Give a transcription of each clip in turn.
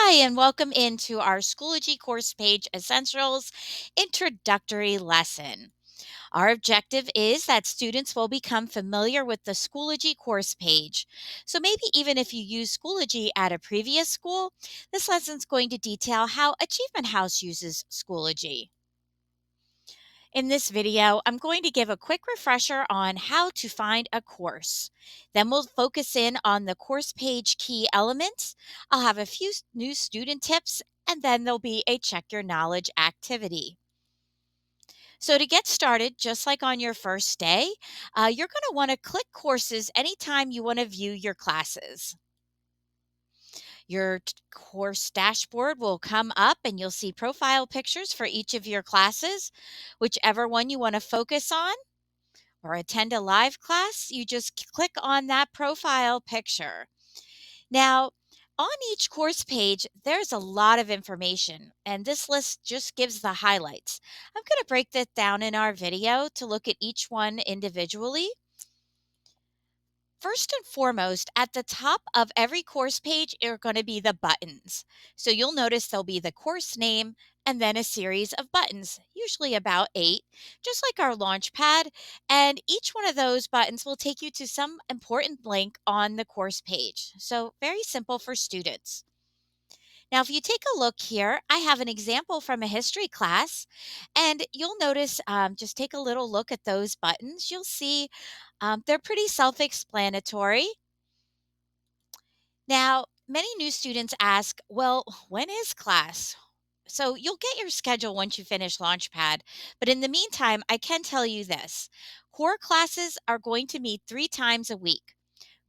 Hi, and welcome into our Schoology course page essentials introductory lesson. Our objective is that students will become familiar with the Schoology course page. So maybe even if you use Schoology at a previous school, this lesson is going to detail how Achievement House uses Schoology. In this video, I'm going to give a quick refresher on how to find a course. Then we'll focus in on the course page key elements. I'll have a few new student tips, and then there'll be a check your knowledge activity. So to get started, just like on your first day, you're going to want to click courses anytime you want to view your classes. Your course dashboard will come up and you'll see profile pictures for each of your classes. Whichever one you want to focus on or attend a live class, you just click on that profile picture. Now, on each course page, there's a lot of information, and this list just gives the highlights. I'm going to break that down in our video to look at each one individually. First and foremost, at the top of every course page are going to be the buttons. So you'll notice there'll be the course name and then a series of buttons, usually about 8, just like our Launchpad. And each one of those buttons will take you to some important link on the course page. So very simple for students. Now, if you take a look here, I have an example from a history class, and you'll notice, just take a little look at those buttons. You'll see they're pretty self explanatory. Now, many new students ask, well, when is class? So you'll get your schedule once you finish Launchpad. But in the meantime, I can tell you this core classes are going to meet 3 times a week.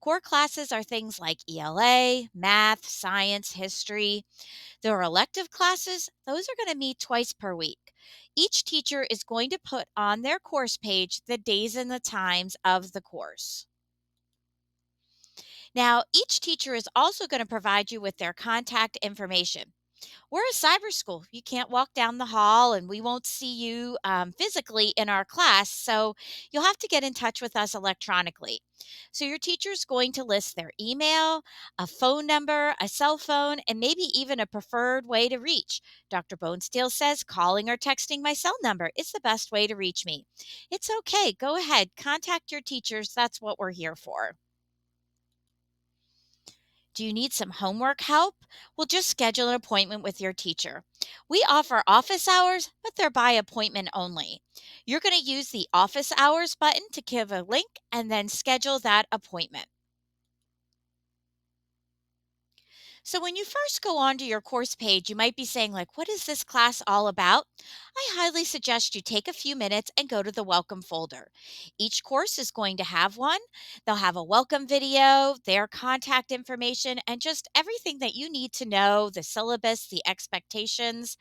Core classes are things like ELA, math, science, history. There are elective classes, those are going to meet twice per week. Each teacher is going to put on their course page the days and the times of the course. Now, each teacher is also going to provide you with their contact information. We're a cyber school. You can't walk down the hall and we won't see you physically in our class, so you'll have to get in touch with us electronically. So, your teacher is going to list their email, a phone number, a cell phone, and maybe even a preferred way to reach. Dr. Bonesteel says calling or texting my cell number is the best way to reach me. It's okay. Go ahead, contact your teachers. That's what we're here for. Do you need some homework help? Well, just schedule an appointment with your teacher. We offer office hours, but they're by appointment only. You're going to use the office hours button to give a link and then schedule that appointment. So when you first go onto your course page, you might be saying like, what is this class all about? I highly suggest you take a few minutes and go to the welcome folder. Each course is going to have one. They'll have a welcome video, their contact information, and just everything that you need to know, the syllabus, the expectations.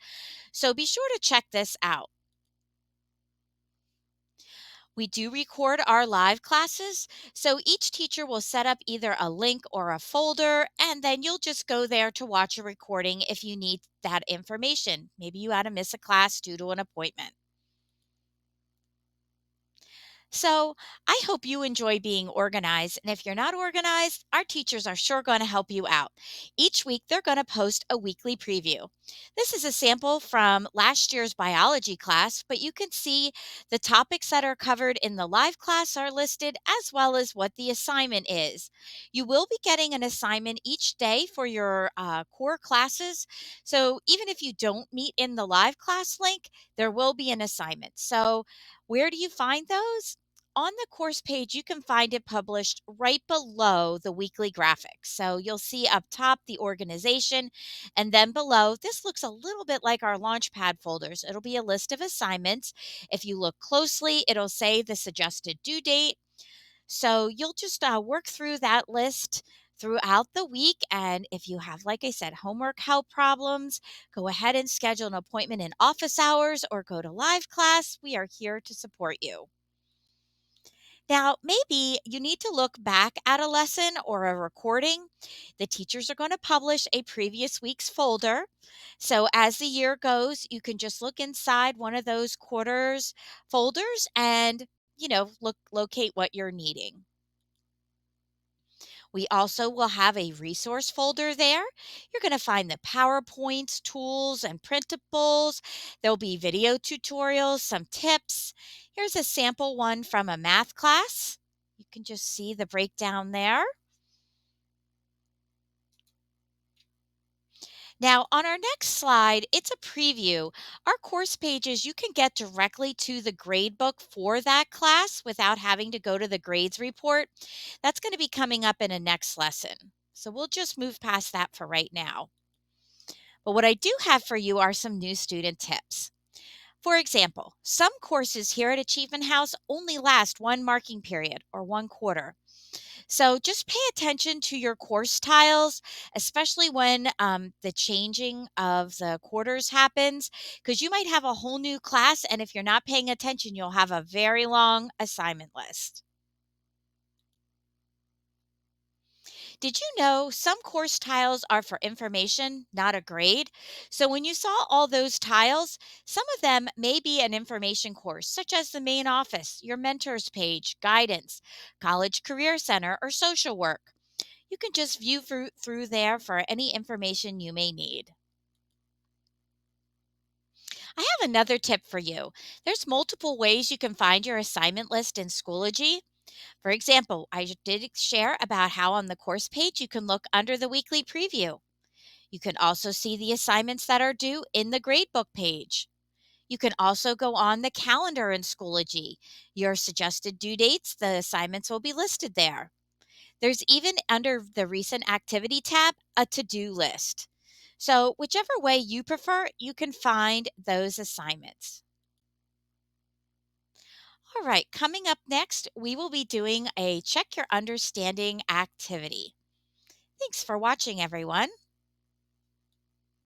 So be sure to check this out. We do record our live classes, so each teacher will set up either a link or a folder, and then you'll just go there to watch a recording if you need that information. Maybe you had to miss a class due to an appointment. So, I hope you enjoy being organized. And if you're not organized, our teachers are sure going to help you out. Each week, they're going to post a weekly preview. This is a sample from last year's biology class, but you can see the topics that are covered in the live class are listed as well as what the assignment is. You will be getting an assignment each day for your core classes. So, even if you don't meet in the live class link, there will be an assignment. So, where do you find those? On the course page, you can find it published right below the weekly graphics. So you'll see up top the organization, and then below, this looks a little bit like our Launchpad folders. It'll be a list of assignments. If you look closely, it'll say the suggested due date. So you'll just work through that list throughout the week. And if you have, like I said, homework help problems, go ahead and schedule an appointment in office hours or go to live class. We are here to support you. Now, maybe you need to look back at a lesson or a recording. The teachers are going to publish a previous week's folder. So as the year goes, you can just look inside one of those quarters folders and, locate what you're needing. We also will have a resource folder there. You're going to find the PowerPoints, tools, and printables. There'll be video tutorials, some tips. Here's a sample one from a math class. You can just see the breakdown there. Now, on our next slide, it's a preview. Our course pages, you can get directly to the gradebook for that class without having to go to the grades report. That's going to be coming up in a next lesson. So we'll just move past that for right now. But what I do have for you are some new student tips. For example, some courses here at Achievement House only last one marking period or one quarter. So just pay attention to your course tiles, especially when the changing of the quarters happens, because you might have a whole new class. And if you're not paying attention, you'll have a very long assignment list. Did you know some course tiles are for information, not a grade? So when you saw all those tiles, some of them may be an information course, such as the main office, your mentors page, guidance, college career center, or social work. You can just view through there for any information you may need. I have another tip for you. There's multiple ways you can find your assignment list in Schoology. For example, I did share about how on the course page you can look under the weekly preview. You can also see the assignments that are due in the gradebook page. You can also go on the calendar in Schoology. Your suggested due dates, the assignments will be listed there. There's even under the recent activity tab a to-do list. So, whichever way you prefer, you can find those assignments. All right, coming up next, we will be doing a check your understanding activity. Thanks for watching, everyone.